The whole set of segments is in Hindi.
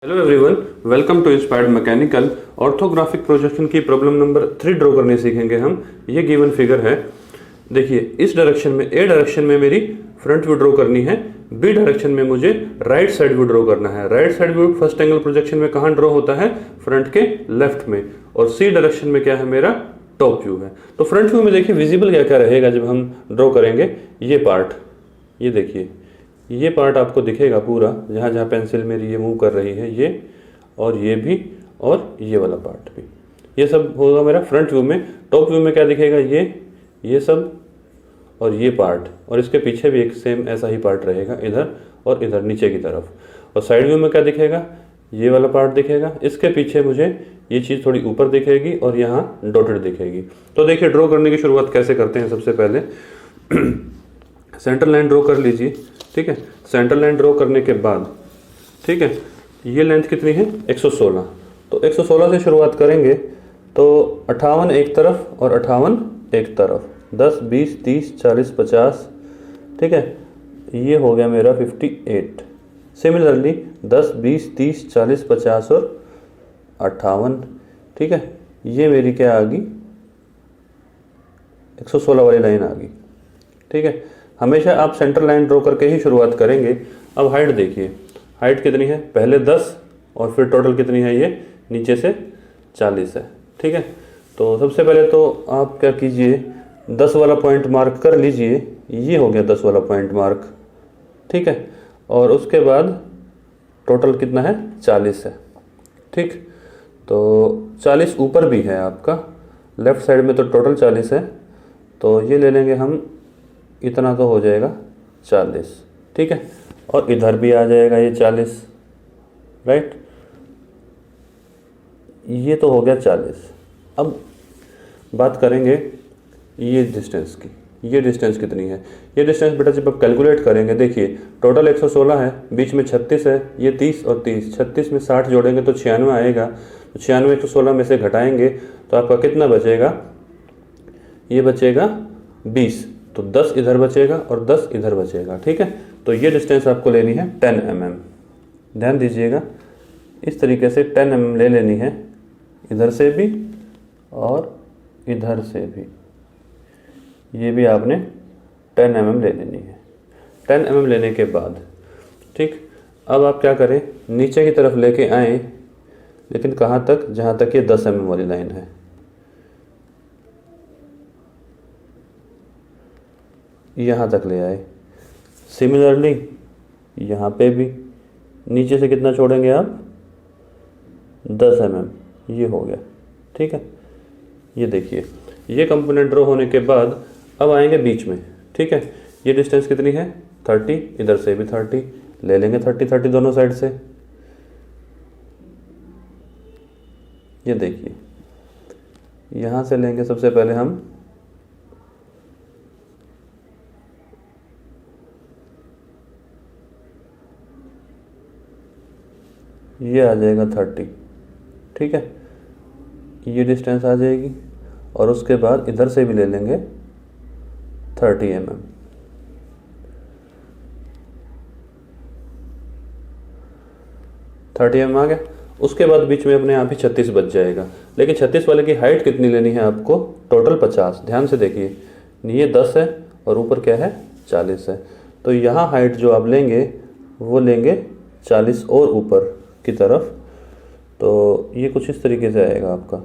Hello everyone, welcome to Inspired Mechanical. Orthographic projection की प्रॉब्लम नंबर 3 ड्रॉ करने सीखेंगे हम। ये गिवन फिगर है, देखिए इस डायरेक्शन में, ए डायरेक्शन में मेरी फ्रंट व्यू ड्रॉ करनी है, बी डायरेक्शन में मुझे राइट साइड व्यू ड्रॉ करना है। Right side view first angle projection में कहाँ ड्रॉ होता है? फ्रंट के लेफ्ट में। और सी डायरेक्शन में क्या है? मेरा टॉप व्यू है। तो फ्रंट व्यू में देखिए विजिबल क्या क्या रहेगा जब हम ड्रॉ करेंगे। ये पार्ट, ये देखिए, ये पार्ट आपको दिखेगा पूरा, जहाँ जहाँ पेंसिल मेरी ये मूव कर रही है, ये और ये भी, और ये वाला पार्ट भी, ये सब होगा मेरा फ्रंट व्यू में। टॉप व्यू में क्या दिखेगा? ये सब और ये पार्ट, और इसके पीछे भी एक सेम ऐसा ही पार्ट रहेगा, इधर और इधर नीचे की तरफ। और साइड व्यू में क्या दिखेगा? ये वाला पार्ट दिखेगा, इसके पीछे मुझे ये चीज़ थोड़ी ऊपर दिखेगी और यहाँ डॉटेड दिखेगी। तो देखिए ड्रॉ करने की शुरुआत कैसे करते हैं। सबसे पहले सेंटर लाइन ड्रॉ कर लीजिए, ठीक है। सेंटर लाइन ड्रॉ करने के बाद, ठीक है, ये लेंथ कितनी है? 116। तो 116 से शुरुआत करेंगे, तो 58 एक तरफ और 58 एक तरफ, 10, 20, 30, 40, 50, ठीक है। ये हो गया मेरा 58। सिमिलरली 10, 20, 30, 40, 50 और 58, ठीक है। ये मेरी क्या आ गई? 116 वाली लाइन आ गई, ठीक है। हमेशा आप सेंटर लाइन ड्रॉ करके ही शुरुआत करेंगे। अब हाइट देखिए, हाइट कितनी है? पहले 10 और फिर टोटल कितनी है? ये नीचे से 40 है, ठीक है। तो सबसे पहले तो आप क्या कीजिए, 10 वाला पॉइंट मार्क कर लीजिए। ये हो गया 10 वाला पॉइंट मार्क, ठीक है। और उसके बाद टोटल कितना है? 40 है, ठीक। तो 40 ऊपर भी है आपका, लेफ़्ट साइड में तो टोटल 40 है, तो ये ले लेंगे हम, इतना तो हो जाएगा 40, ठीक है। और इधर भी आ जाएगा ये 40, राइट। ये तो हो गया 40। अब बात करेंगे ये डिस्टेंस की। ये डिस्टेंस कितनी है? ये डिस्टेंस बेटा जब आप कैलकुलेट करेंगे, देखिए टोटल 116 है, बीच में 36 है, ये 30 और 30, 36 में 60 जोड़ेंगे तो 96 आएगा। तो 96 116 में से घटाएंगे तो आपका कितना बचेगा? ये बचेगा 20। तो 10 इधर बचेगा और 10 इधर बचेगा, ठीक है। तो ये डिस्टेंस आपको लेनी है 10 mm। ध्यान दीजिएगा, इस तरीके से 10 mm ले लेनी है, इधर से भी और इधर से भी। ये भी आपने 10 mm ले लेनी है। 10 mm लेने के बाद, ठीक, अब आप क्या करें, नीचे की तरफ लेके आएँ, लेकिन कहाँ तक? जहाँ तक ये 10 mm वाली लाइन है। यहाँ तक ले आए। सिमिलरली यहाँ पे भी नीचे से कितना छोड़ेंगे आप? 10 mm। ये हो गया, ठीक है। ये देखिए, ये कंपोनेंट ड्रॉ होने के बाद अब आएंगे बीच में, ठीक है। ये डिस्टेंस कितनी है? 30, इधर से भी 30 ले लेंगे, 30 30 दोनों साइड से। ये देखिए, यहाँ से लेंगे सबसे पहले हम, ये आ जाएगा 30, ठीक है। ये डिस्टेंस आ जाएगी और उसके बाद इधर से भी ले लेंगे 30 mm। आ गया। उसके बाद बीच में अपने आप ही 36 बच जाएगा। लेकिन 36 वाले की हाइट कितनी लेनी है आपको? टोटल 50। ध्यान से देखिए, ये 10 है और ऊपर क्या है? 40 है। तो यहाँ हाइट जो आप लेंगे वो लेंगे 40 और ऊपर की तरफ। तो ये कुछ इस तरीके से आएगा आपका,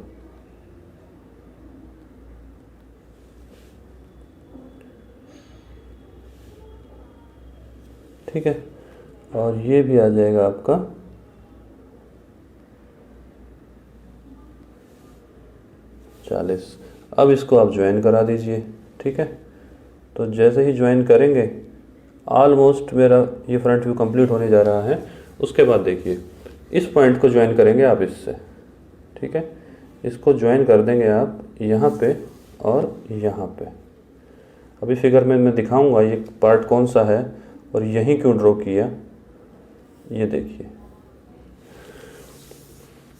ठीक है। और ये भी आ जाएगा आपका 40। अब इसको आप ज्वाइन करा दीजिए, ठीक है। तो जैसे ही ज्वाइन करेंगे, ऑलमोस्ट मेरा ये फ्रंट व्यू कंप्लीट होने जा रहा है। उसके बाद देखिए, इस पॉइंट को ज्वाइन करेंगे आप इससे, ठीक है। इसको ज्वाइन कर देंगे आप यहाँ पे और यहाँ पे। अभी फिगर में मैं दिखाऊंगा ये पार्ट कौन सा है और यहीं क्यों ड्रॉ किया। ये देखिए,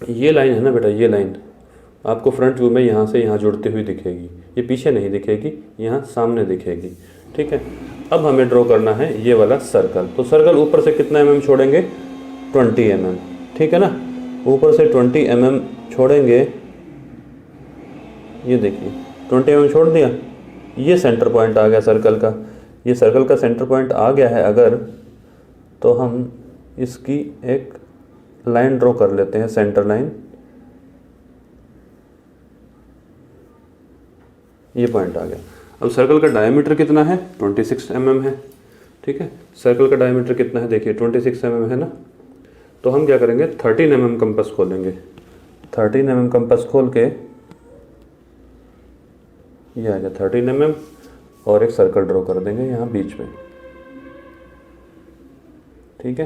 ये लाइन है ना बेटा, ये लाइन आपको फ्रंट व्यू में यहाँ से यहाँ जुड़ती हुई दिखेगी। ये पीछे नहीं दिखेगी, यहाँ सामने दिखेगी, ठीक है। अब हमें ड्रॉ करना है ये वाला सर्कल। तो सर्कल ऊपर से कितना mm छोड़ेंगे? 20 mm। ठीक है ना। ऊपर से 20 mm छोड़ेंगे, ये देखिए 20 mm छोड़ दिया, ये सेंटर पॉइंट आ गया सर्कल का। ये सर्कल का सेंटर पॉइंट आ गया है अगर, तो हम इसकी एक लाइन ड्रॉ कर लेते हैं, सेंटर लाइन। ये पॉइंट आ गया। अब सर्कल का डायमीटर कितना है, 26 mm है। ठीक है, सर्कल का डायमीटर कितना है देखिए 26 mm है ना। तो हम क्या करेंगे, 13 mm कंपास खोलेंगे। 13 mm कंपास खोल के ये आ गया 13 mm, और एक सर्कल ड्रॉ कर देंगे यहाँ बीच में। ठीक है,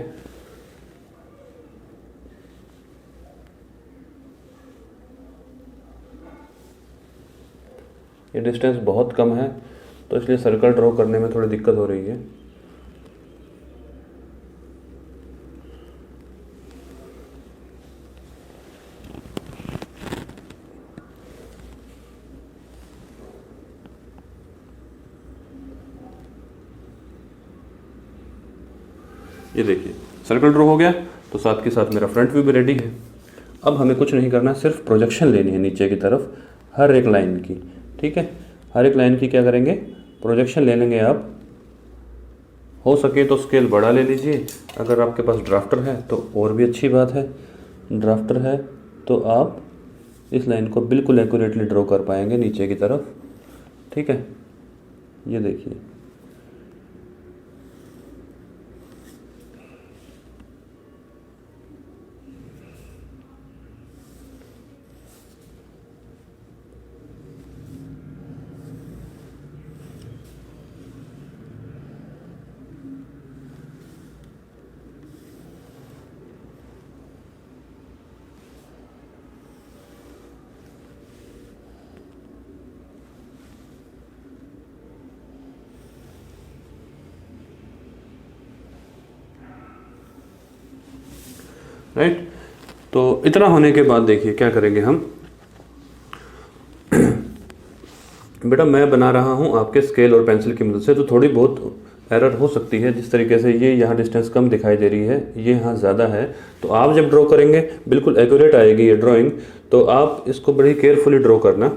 ये डिस्टेंस बहुत कम है तो इसलिए सर्कल ड्रॉ करने में थोड़ी दिक्कत हो रही है। ये देखिए सर्कल ड्रॉ हो गया, तो साथ के साथ मेरा फ्रंट व्यू भी रेडी है। अब हमें कुछ नहीं करना, सिर्फ प्रोजेक्शन लेनी है नीचे की तरफ हर एक लाइन की। ठीक है, हर एक लाइन की क्या करेंगे, प्रोजेक्शन ले लेंगे आप। हो सके तो स्केल बड़ा ले लीजिए, अगर आपके पास ड्राफ्टर है तो और भी अच्छी बात है। ड्राफ्टर है तो आप इस लाइन को बिल्कुल एक्यूरेटली ड्रॉ कर पाएंगे नीचे की तरफ। ठीक है, ये देखिए राइट। तो इतना होने के बाद देखिए क्या करेंगे हम। बेटा मैं बना रहा हूँ आपके स्केल और पेंसिल की मदद से, तो थोड़ी बहुत एरर हो सकती है। जिस तरीके से ये यहाँ डिस्टेंस कम दिखाई दे रही है, ये यहाँ ज़्यादा है, तो आप जब ड्रॉ करेंगे बिल्कुल एक्यूरेट आएगी ये ड्राइंग। तो आप इसको बड़ी केयरफुली ड्रॉ करना,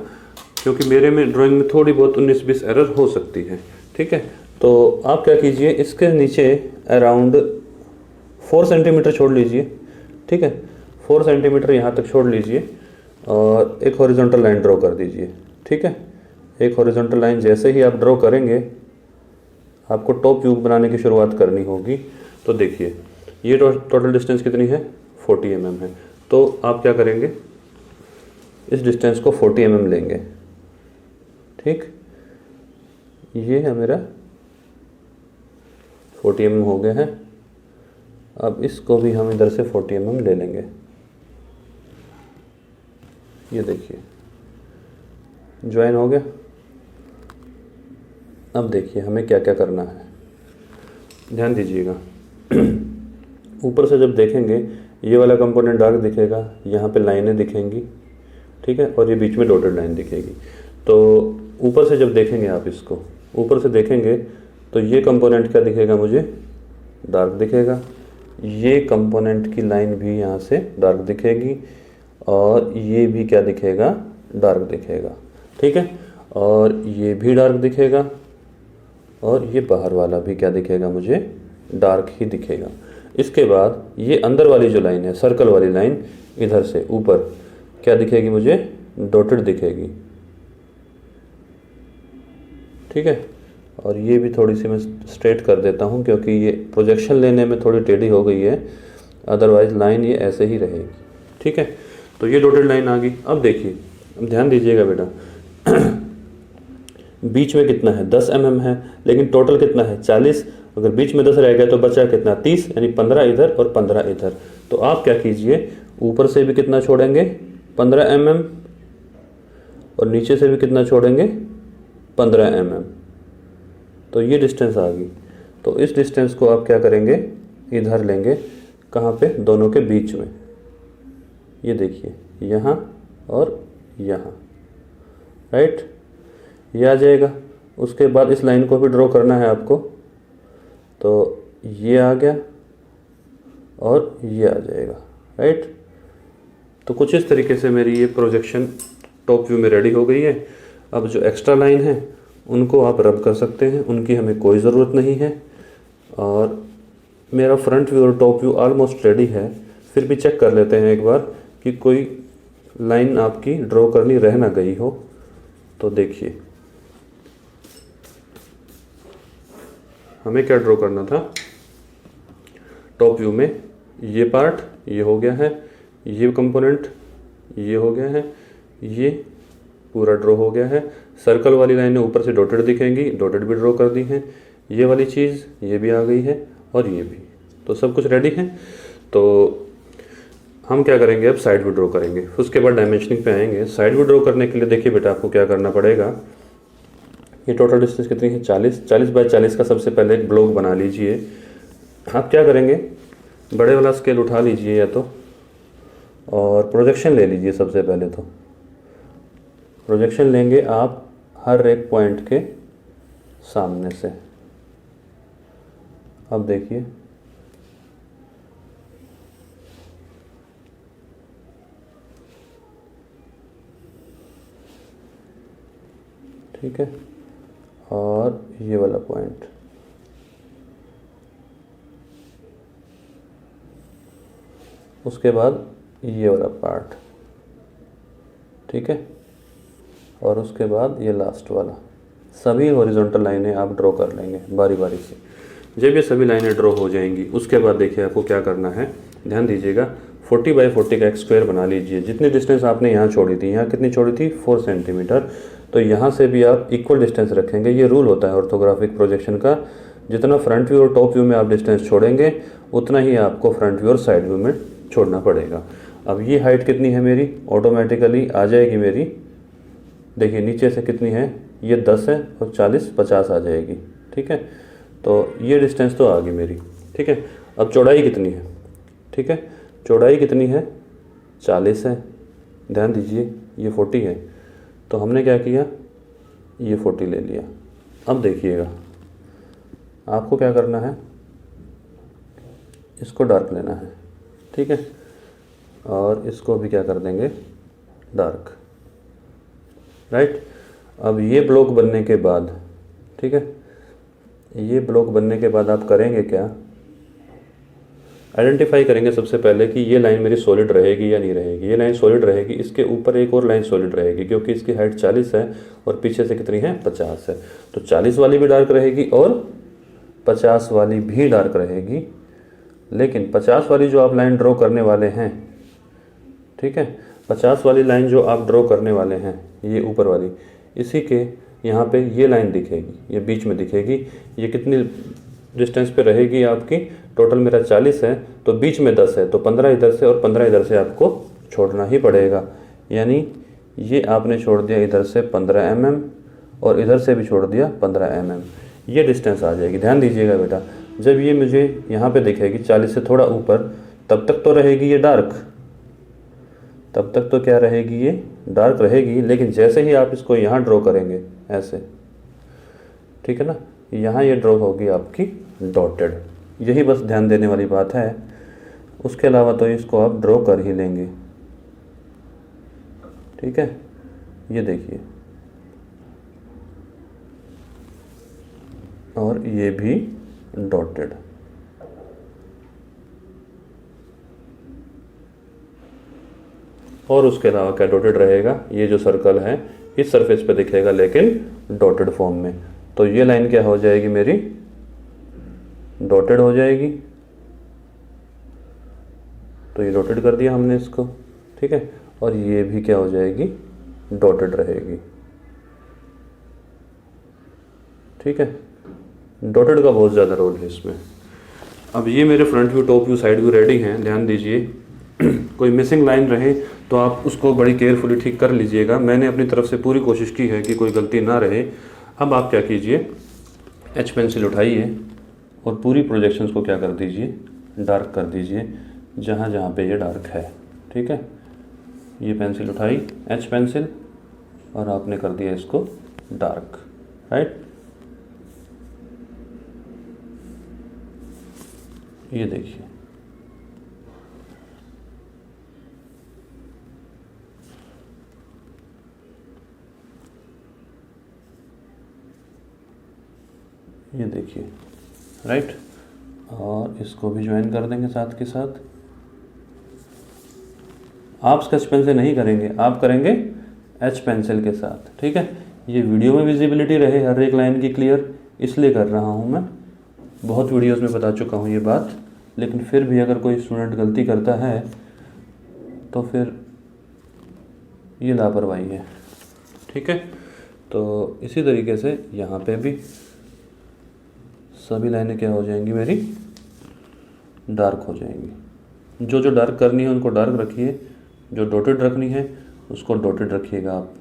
क्योंकि मेरे में ड्राइंग में थोड़ी बहुत 19-20 एरर हो सकती है। ठीक है, तो आप क्या कीजिए, इसके नीचे अराउंड 4 सेंटीमीटर छोड़ लीजिए। ठीक है, 4 सेंटीमीटर यहाँ तक छोड़ लीजिए और एक हॉरिजॉन्टल लाइन ड्रॉ कर दीजिए। ठीक है, एक हॉरिजॉन्टल लाइन जैसे ही आप ड्रॉ करेंगे, आपको टॉप व्यू बनाने की शुरुआत करनी होगी। तो देखिए ये टोटल डिस्टेंस कितनी है, 40 mm है। तो आप क्या करेंगे, इस डिस्टेंस को 40 mm लेंगे। ठीक, ये है मेरा 40 mm हो गया है। अब इसको भी हम इधर से 40 mm ले लेंगे। ये देखिए ज्वाइन हो गया। अब देखिए हमें क्या क्या करना है, ध्यान दीजिएगा। ऊपर से जब देखेंगे ये वाला कंपोनेंट डार्क दिखेगा, यहाँ पे लाइनें दिखेंगी। ठीक है, और ये बीच में डॉटेड लाइन दिखेगी। तो ऊपर से जब देखेंगे, आप इसको ऊपर से देखेंगे तो ये कंपोनेंट क्या दिखेगा, मुझे डार्क दिखेगा। ये कंपोनेंट की लाइन भी यहाँ से डार्क दिखेगी, और ये भी क्या दिखेगा, डार्क दिखेगा। ठीक है, और ये भी डार्क दिखेगा, और ये बाहर वाला भी क्या दिखेगा, मुझे डार्क ही दिखेगा। इसके बाद ये अंदर वाली जो लाइन है, सर्कल वाली लाइन, इधर से ऊपर क्या दिखेगी, मुझे डॉटेड दिखेगी। ठीक है, और ये भी थोड़ी सी मैं स्ट्रेट कर देता हूँ, क्योंकि ये प्रोजेक्शन लेने में थोड़ी टेढ़ी हो गई है, अदरवाइज लाइन ये ऐसे ही रहेगी। ठीक है, तो ये डॉटेड लाइन आ गई। अब देखिए, अब ध्यान दीजिएगा बेटा, बीच में कितना है, 10 mm है, लेकिन टोटल कितना है, 40। अगर बीच में 10 रह गया तो बचा कितना, 30, यानी 15 इधर और 15 इधर। तो आप क्या कीजिए, ऊपर से भी कितना छोड़ेंगे, 15 mm, और नीचे से भी कितना छोड़ेंगे, 15 mm। तो ये डिस्टेंस आ गई। तो इस डिस्टेंस को आप क्या करेंगे, इधर लेंगे, कहाँ पे, दोनों के बीच में। ये देखिए यहाँ और यहाँ, राइट, ये आ जाएगा। उसके बाद इस लाइन को भी ड्रॉ करना है आपको, तो ये आ गया और ये आ जाएगा। राइट। तो कुछ इस तरीके से मेरी ये प्रोजेक्शन टॉप व्यू में रेडी हो गई है। अब जो एक्स्ट्रा लाइन है उनको आप रब कर सकते हैं, उनकी हमें कोई ज़रूरत नहीं है। और मेरा फ्रंट व्यू और टॉप व्यू ऑलमोस्ट रेडी है। फिर भी चेक कर लेते हैं एक बार कि कोई लाइन आपकी ड्रॉ करनी रह ना गई हो। तो देखिए हमें क्या ड्रॉ करना था। टॉप व्यू में ये पार्ट ये हो गया है, ये कंपोनेंट ये हो गया है, ये पूरा ड्रॉ हो गया है। सर्कल वाली लाइनें ऊपर से डॉटेड दिखेंगी, डॉटेड भी ड्रॉ कर दी हैं। ये वाली चीज़ ये भी आ गई है और ये भी, तो सब कुछ रेडी है। तो हम क्या करेंगे, अब साइड व्यू ड्रॉ करेंगे, उसके बाद डायमेंशनिंग पे आएंगे। साइड व्यू ड्रॉ करने के लिए देखिए बेटा आपको क्या करना पड़ेगा। ये टोटल डिस्टेंस कितनी है, 40 बाय 40 का सबसे पहले एक ब्लॉक बना लीजिए। आप क्या करेंगे, बड़े वाला स्केल उठा लीजिए या तो, और प्रोजेक्शन ले लीजिए। सबसे पहले तो प्रोजेक्शन लेंगे आप हर एक पॉइंट के सामने से। अब देखिए ठीक है, और ये वाला पॉइंट, उसके बाद ये वाला पार्ट, ठीक है, और उसके बाद ये लास्ट वाला। सभी हॉरिजॉन्टल लाइनें आप ड्रॉ कर लेंगे बारी बारी से। जब ये सभी लाइनें ड्रॉ हो जाएंगी उसके बाद देखिए आपको क्या करना है, ध्यान दीजिएगा। 40 बाई 40 का एक स्क्वायर बना लीजिए। जितनी डिस्टेंस आपने यहाँ छोड़ी थी, यहाँ कितनी छोड़ी थी, 4 सेंटीमीटर, तो यहाँ से भी आप इक्वल डिस्टेंस रखेंगे। ये रूल होता है ऑर्थोग्राफिक प्रोजेक्शन का, जितना फ्रंट व्यू और टॉप व्यू में आप डिस्टेंस छोड़ेंगे उतना ही आपको फ्रंट व्यू और साइड व्यू में छोड़ना पड़ेगा। अब ये हाइट कितनी है मेरी, ऑटोमेटिकली आ जाएगी मेरी। देखिए नीचे से कितनी है, ये 10 है और 40 50 आ जाएगी, ठीक है। तो ये डिस्टेंस तो आ गई मेरी, ठीक है। अब चौड़ाई कितनी है, ठीक है, चौड़ाई कितनी है, 40 है। ध्यान दीजिए ये 40 है, तो हमने क्या किया, ये 40 ले लिया। अब देखिएगा आपको क्या करना है, इसको डार्क लेना है, ठीक है, और इसको भी क्या कर देंगे, डार्क, राइट। अब ये ब्लॉक बनने के बाद, ठीक है, ये ब्लॉक बनने के बाद आप करेंगे क्या, आइडेंटिफाई करेंगे सबसे पहले कि ये लाइन मेरी सॉलिड रहेगी या नहीं रहेगी। ये लाइन सॉलिड रहेगी, इसके ऊपर एक और लाइन सॉलिड रहेगी क्योंकि इसकी हाइट 40 है और पीछे से कितनी है, 50 है। तो 40 वाली भी डार्क रहेगी और 50 वाली भी डार्क रहेगी। लेकिन 50 वाली जो आप लाइन ड्रॉ करने वाले हैं, ठीक है, 50 वाली लाइन जो आप ड्रॉ करने वाले हैं, ये ऊपर वाली, इसी के यहाँ पे ये लाइन दिखेगी, ये बीच में दिखेगी। ये कितनी डिस्टेंस पे रहेगी आपकी, टोटल मेरा 40 है तो बीच में 10 है, तो 15 इधर से और 15 इधर से आपको छोड़ना ही पड़ेगा। यानी ये आपने छोड़ दिया इधर से 15 mm और इधर से भी छोड़ दिया 15 mm, ये डिस्टेंस आ जाएगी। ध्यान दीजिएगा बेटा, जब ये मुझे यहाँ पे दिखेगी 40 से थोड़ा ऊपर, तब तक तो रहेगी ये डार्क, तब तक तो क्या रहेगी, ये डार्क रहेगी। लेकिन जैसे ही आप इसको यहाँ ड्रॉ करेंगे ऐसे, ठीक है ना, यहाँ ये ड्रॉ होगी आपकी डॉटेड। यही बस ध्यान देने वाली बात है, उसके अलावा तो इसको आप ड्रॉ कर ही लेंगे, ठीक है। ये देखिए, और ये भी डॉटेड। और उसके अलावा क्या डॉटेड रहेगा, ये जो सर्कल है इस सरफेस पे दिखेगा लेकिन डॉटेड फॉर्म में। तो ये लाइन क्या हो जाएगी मेरी, डॉटेड हो जाएगी। तो ये डॉटेड कर दिया हमने इसको, ठीक है, और ये भी क्या हो जाएगी, डॉटेड रहेगी, ठीक है। डॉटेड का बहुत ज़्यादा रोल है इसमें। अब ये मेरे front view, top view, side view ready हैं। ध्यान दीजिए कोई मिसिंग लाइन रहे तो आप उसको बड़ी केयरफुली ठीक कर लीजिएगा। मैंने अपनी तरफ से पूरी कोशिश की है कि कोई गलती ना रहे। अब आप क्या कीजिए, एच पेंसिल उठाइए और पूरी प्रोजेक्शंस को क्या कर दीजिए, डार्क कर दीजिए जहाँ जहाँ पे ये डार्क है, ठीक है। ये पेंसिल उठाई, एच पेंसिल, और आपने कर दिया इसको डार्क, राइट। ये देखिए ये देखिए, राइट। और इसको भी ज्वाइन कर देंगे साथ के साथ। आप स्केच पेन से नहीं करेंगे, आप करेंगे एच पेंसिल के साथ, ठीक है। ये वीडियो में विजिबिलिटी रहे हर एक लाइन की क्लियर, इसलिए कर रहा हूँ मैं। बहुत वीडियोस में बता चुका हूँ ये बात, लेकिन फिर भी अगर कोई स्टूडेंट गलती करता है तो फिर ये लापरवाही है, ठीक है। तो इसी तरीके से यहाँ पे भी सभी लाइनें क्या हो जाएंगी मेरी, डार्क हो जाएंगी। जो जो डार्क करनी है उनको डार्क रखिए, जो डॉटेड रखनी है उसको डॉटेड रखिएगा आप।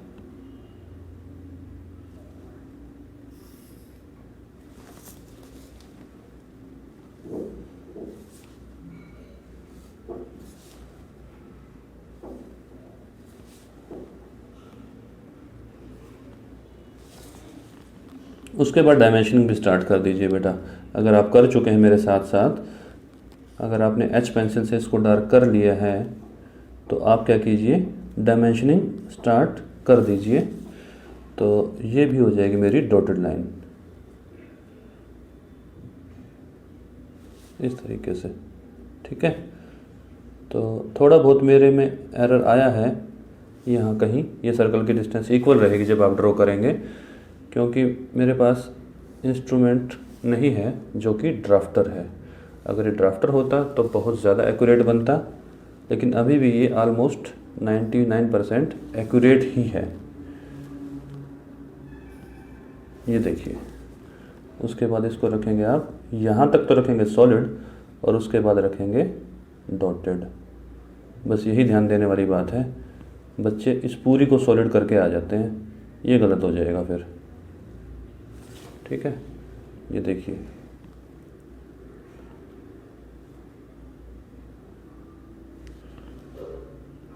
उसके बाद डायमेंशनिंग भी स्टार्ट कर दीजिए बेटा। अगर आप कर चुके हैं मेरे साथ साथ, अगर आपने एच पेंसिल से इसको डार्क कर लिया है तो आप क्या कीजिए, डायमेंशनिंग स्टार्ट कर दीजिए। तो ये भी हो जाएगी मेरी डॉटेड लाइन इस तरीके से, ठीक है। तो थोड़ा बहुत मेरे में एरर आया है यहाँ कहीं, ये सर्कल की डिस्टेंस इक्वल रहेगी जब आप ड्रॉ करेंगे, क्योंकि मेरे पास इंस्ट्रूमेंट नहीं है जो कि ड्राफ्टर है। अगर ये ड्राफ्टर होता तो बहुत ज़्यादा एक्यूरेट बनता, लेकिन अभी भी ये ऑलमोस्ट 99% एक्यूरेट ही है। ये देखिए, उसके बाद इसको रखेंगे आप, यहाँ तक तो रखेंगे सॉलिड और उसके बाद रखेंगे डॉटेड। बस यही ध्यान देने वाली बात है। बच्चे इस पूरी को सॉलिड करके आ जाते हैं, ये गलत हो जाएगा फिर, ठीक है। ये देखिए,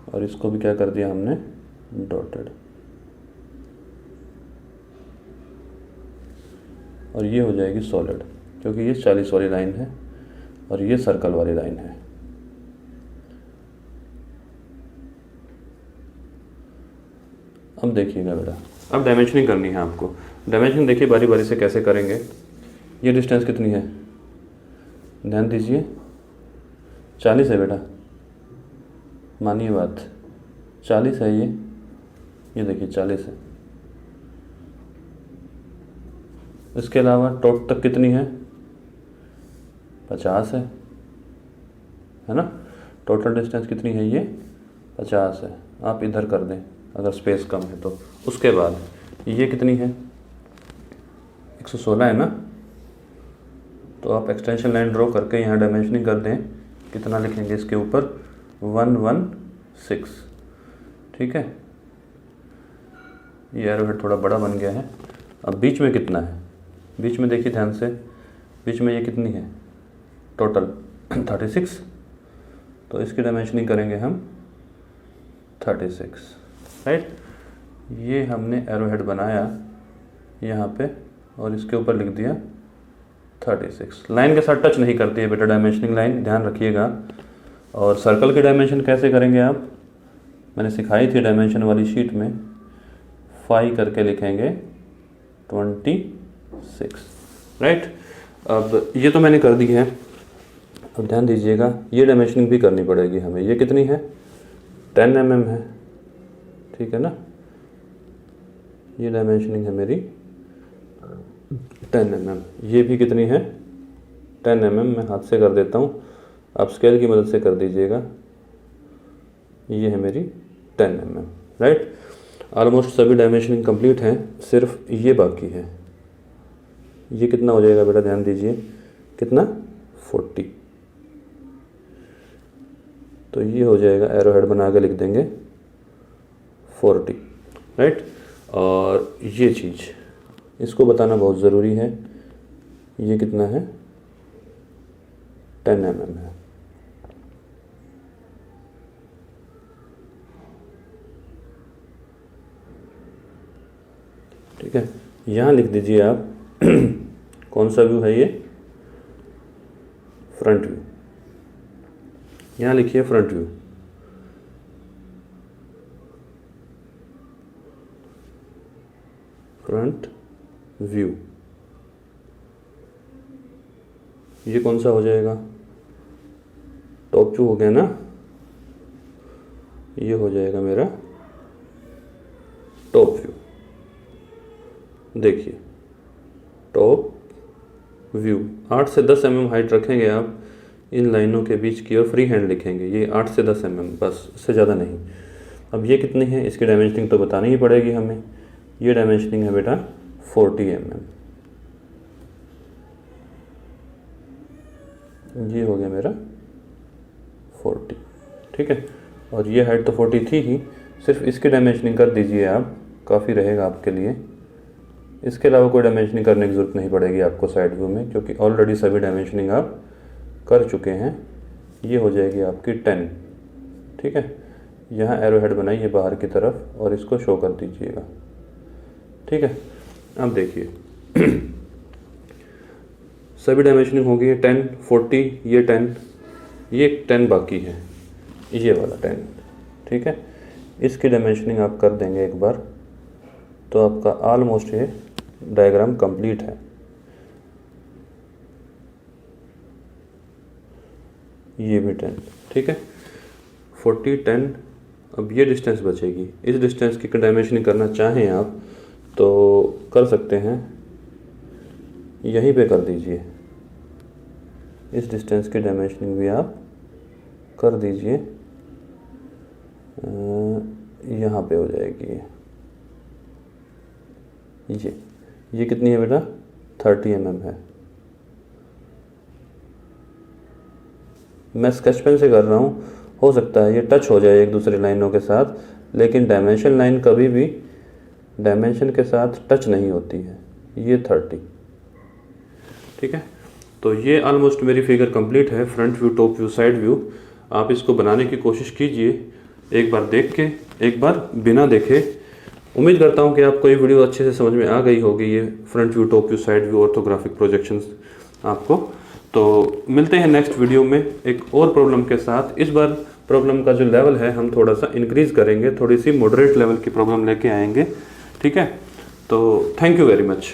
और इसको भी क्या कर दिया हमने, डॉटेड। और ये हो जाएगी सॉलिड, क्योंकि ये 40 वाली लाइन है और ये सर्कल वाली लाइन है। अब देखिएगा बेटा, अब डायमेंशनिंग करनी है आपको। डायमेंशनिंग देखिए बारी बारी से कैसे करेंगे। ये डिस्टेंस कितनी है, ध्यान दीजिए, 40 है बेटा, मानिए बात, 40 है ये देखिए 40 है। इसके अलावा टॉप तक कितनी है, 50 है ना। टोटल डिस्टेंस कितनी है, ये 50 है। आप इधर कर दें अगर स्पेस कम है तो। उसके बाद ये कितनी है, 116 है ना। तो आप एक्सटेंशन लाइन ड्रॉ करके यहाँ डायमेंशनिंग कर दें। कितना लिखेंगे इसके ऊपर, 116, ठीक है। ये एरोहेड थोड़ा बड़ा बन गया है। अब बीच में कितना है, बीच में देखिए ध्यान से, बीच में ये कितनी है टोटल 36। तो इसकी डायमेंशनिंग करेंगे हम 36, राइट। ये हमने एरोहेड बनाया यहाँ पे और इसके ऊपर लिख दिया 36। लाइन के साथ टच नहीं करती है बेटा डायमेंशनिंग लाइन, ध्यान रखिएगा। और सर्कल की डायमेंशन कैसे करेंगे आप, मैंने सिखाई थी डायमेंशन वाली शीट में। 5 करके लिखेंगे 26, राइट। अब ये तो मैंने कर दी है। अब ध्यान दीजिएगा, ये डायमेंशनिंग भी करनी पड़ेगी हमें। ये कितनी है, 10 mm है, ठीक है ना। ये डायमेंशनिंग है मेरी 10 mm। ये भी कितनी है, 10 mm। मैं हाथ से कर देता हूँ, आप स्केल की मदद से कर दीजिएगा। ये है मेरी 10 mm, राइट। ऑलमोस्ट सभी डायमेंशनिंग कंप्लीट हैं, सिर्फ ये बाकी है। ये कितना हो जाएगा बेटा, ध्यान दीजिए, कितना, 40। तो ये हो जाएगा, एरोहेड बना के लिख देंगे 40, राइट। और ये चीज़ इसको बताना बहुत ज़रूरी है। ये कितना है, 10 mm है, ठीक है। यहाँ लिख दीजिए आप कौन सा व्यू है ये, फ्रंट व्यू। यहाँ लिखिए फ्रंट व्यू। फ्रंट व्यू, ये कौन सा हो जाएगा, टॉप व्यू हो गया ना, ये हो जाएगा मेरा टॉप व्यू। देखिए टॉप व्यू 8 से 10 mm हाइट रखेंगे आप इन लाइनों के बीच की और फ्री हैंड लिखेंगे, ये 8 से 10 mm बस, इससे ज़्यादा नहीं। अब ये कितनी है, इसकी डायमेंशनिंग तो बतानी ही पड़ेगी हमें। ये डायमेंशनिंग है बेटा 40 mm। ये हो गया मेरा 40, ठीक है। और ये हाइट तो 40 थी ही, सिर्फ इसकी डायमेंशनिंग कर दीजिए आप, काफ़ी रहेगा आपके लिए। इसके अलावा कोई डायमेंशनिंग करने की ज़रूरत नहीं पड़ेगी आपको साइड व्यू में, क्योंकि ऑलरेडी सभी डायमेंशनिंग आप कर चुके हैं। ये हो जाएगी आपकी 10, ठीक है। यहाँ एरो हेड बनाइए बाहर की तरफ और इसको शो कर दीजिएगा, ठीक है। अब देखिए सभी डायमेंशनिंग हो गई है 10, 40, ये 10, ये 10 बाकी है, ये वाला 10, ठीक है। इसकी डायमेंशनिंग आप कर देंगे एक बार तो आपका ऑलमोस्ट ये डायग्राम कंप्लीट है। ये भी 10, ठीक है। 40, 10, अब ये डिस्टेंस बचेगी। इस डिस्टेंस की डायमेंशनिंग करना चाहें आप तो कर सकते हैं, यहीं पे कर दीजिए। इस डिस्टेंस की डायमेंशनिंग भी आप कर दीजिए, यहाँ पे हो जाएगी ये कितनी है बेटा, 30 mm है। मैं स्केच पेन से कर रहा हूँ, हो सकता है ये टच हो जाए एक दूसरे लाइनों के साथ, लेकिन डायमेंशन लाइन कभी भी डायमेंशन के साथ टच नहीं होती है। ये 30, ठीक है। तो ये ऑलमोस्ट मेरी फिगर कंप्लीट है, front view, top view, side view. आप इसको बनाने की कोशिश कीजिए, एक बार देख के, एक बार बिना देखे। उम्मीद करता हूँ कि आपको ये वीडियो अच्छे से समझ में आ गई होगी, ये front view, top view, side view, orthographic projections आपको। तो मिलते हैं नेक्स्ट वीडियो में एक और प्रॉब्लम के साथ। इस बार प्रॉब्लम का जो लेवल है हम थोड़ा सा इंक्रीज़ करेंगे, थोड़ी सी मॉडरेट लेवल की प्रॉब्लम लेके आएंगे, ठीक है। तो थैंक यू वेरी मच।